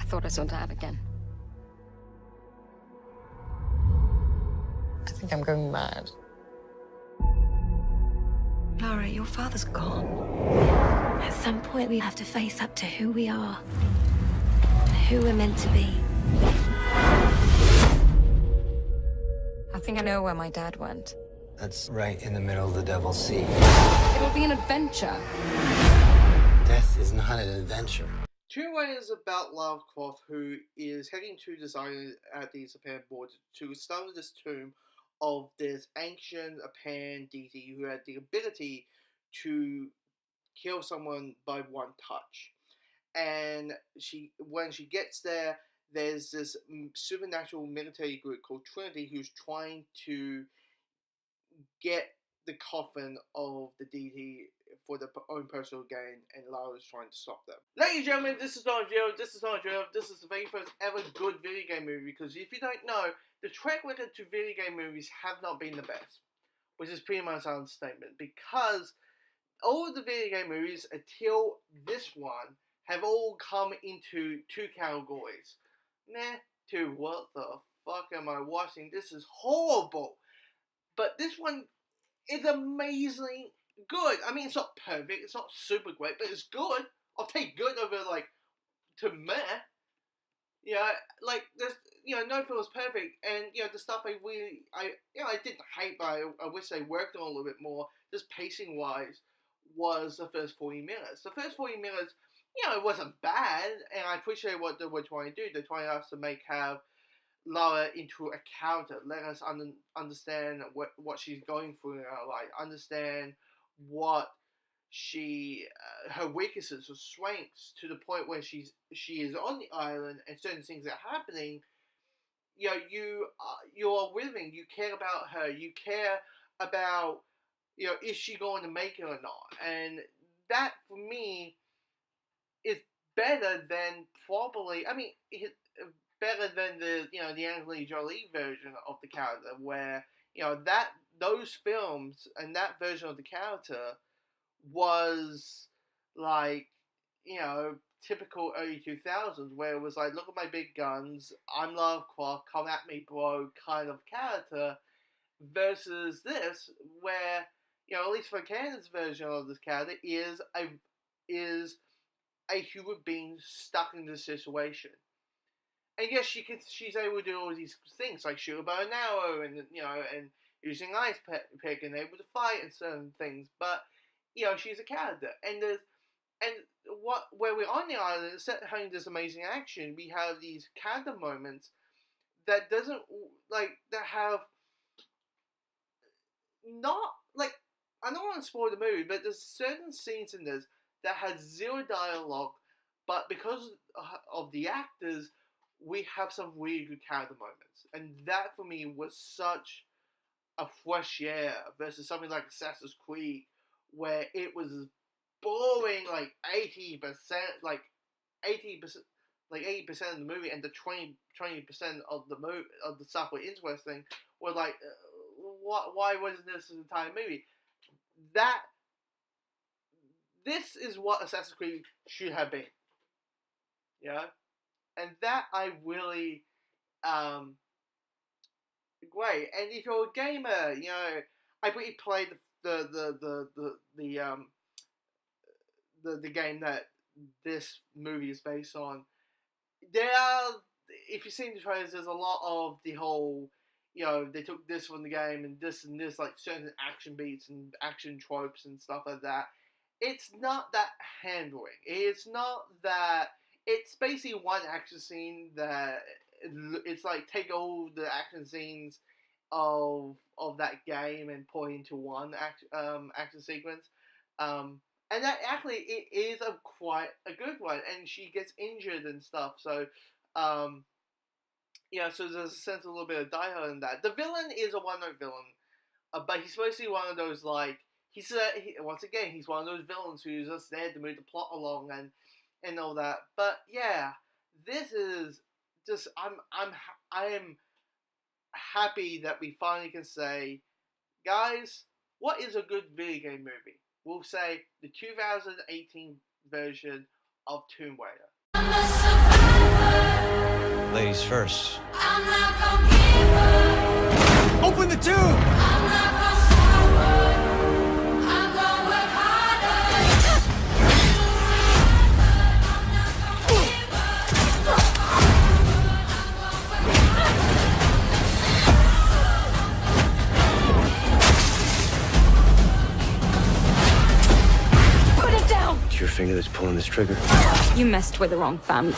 thought I saw Dad again. I think I'm going mad. Lara, your father's gone. At some point, we have to face up to who we are, who we're meant to be. I think I know where my dad went. That's right in the middle of the Devil's Sea. It'll be an adventure. Death is not an adventure. Tomb Raider is about Lara Croft, who is heading to Zion at the Japan border to discover this tomb of this ancient Japan deity who had the ability to kill someone by one touch. And when she gets there, there's this supernatural military group called Trinity who's trying to get the coffin of the deity for their own personal gain, and Lara's trying to stop them. Ladies and gentlemen, this is not a drill, this is not a drill, this is the very first ever good video game movie, because if you don't know, the track record to video game movies have not been the best, which is pretty much an understatement, because all of the video game movies until this one have all come into two categories. To what the fuck am I watching? This is horrible. But this one is amazingly good. I mean, it's not perfect, it's not super great, but it's good. I'll take good over, like, to meh. Yeah, like, there's, no film is perfect, and, the stuff I didn't hate, but I wish they worked on a little bit more, just pacing-wise, was the first 40 minutes. The first 40 minutes, it wasn't bad, and I appreciate what they were trying to do. They're trying us to have Lara into a character, let us understand what she's going through in her life, understand what her weaknesses or strengths, to the point where she is on the island and certain things are happening. You're living. You care about her. You care about is she going to make it or not? And that for me is better than probably. I mean, better than the the Angelina Jolie version of the character, where those films and that version of the character was like typical early 2000s, where it was like, look at my big guns, I'm Lara Croft, come at me bro kind of character, versus this where at least for Canon's version of this character is a human being stuck in this situation. And yes, she's able to do all these things, like shoot a bow and arrow, and and using ice pick, and able to fight and certain things. But she's a character, and where we're on the island, instead of having this amazing action, we have these character moments that have not, like, I don't want to spoil the movie, but there's certain scenes in this that has zero dialogue, but because of the actors, we have some really good character moments. And that, for me, was such a fresh air versus something like Assassin's Creed, where it was boring, like 80%, like 80% of the movie, and the 20% of the stuff were interesting. Were like, why wasn't this an entire movie? This is what Assassin's Creed should have been. And that I really great. And if you're a gamer, I really played the game that this movie is based on. If you've seen the trailers, there's a lot of the whole, they took this from the game and this, like certain action beats and action tropes and stuff like that. It's not that handling. It's not that. It's basically one action scene that it's like take all the action scenes of that game and put into one action sequence. And that actually it is quite a good one. And she gets injured and stuff. So so there's a sense of a little bit of dialogue in that. The villain is a one-note villain, but he's supposed to be one of those, like, he's one of those villains who's just there to move the plot along and all that. But yeah, this is just I am happy that we finally can say, guys, what is a good video game movie? We'll say the 2018 version of Tomb Raider. Ladies first. Open the tube! Put it down! It's your finger that's pulling this trigger. You messed with the wrong family.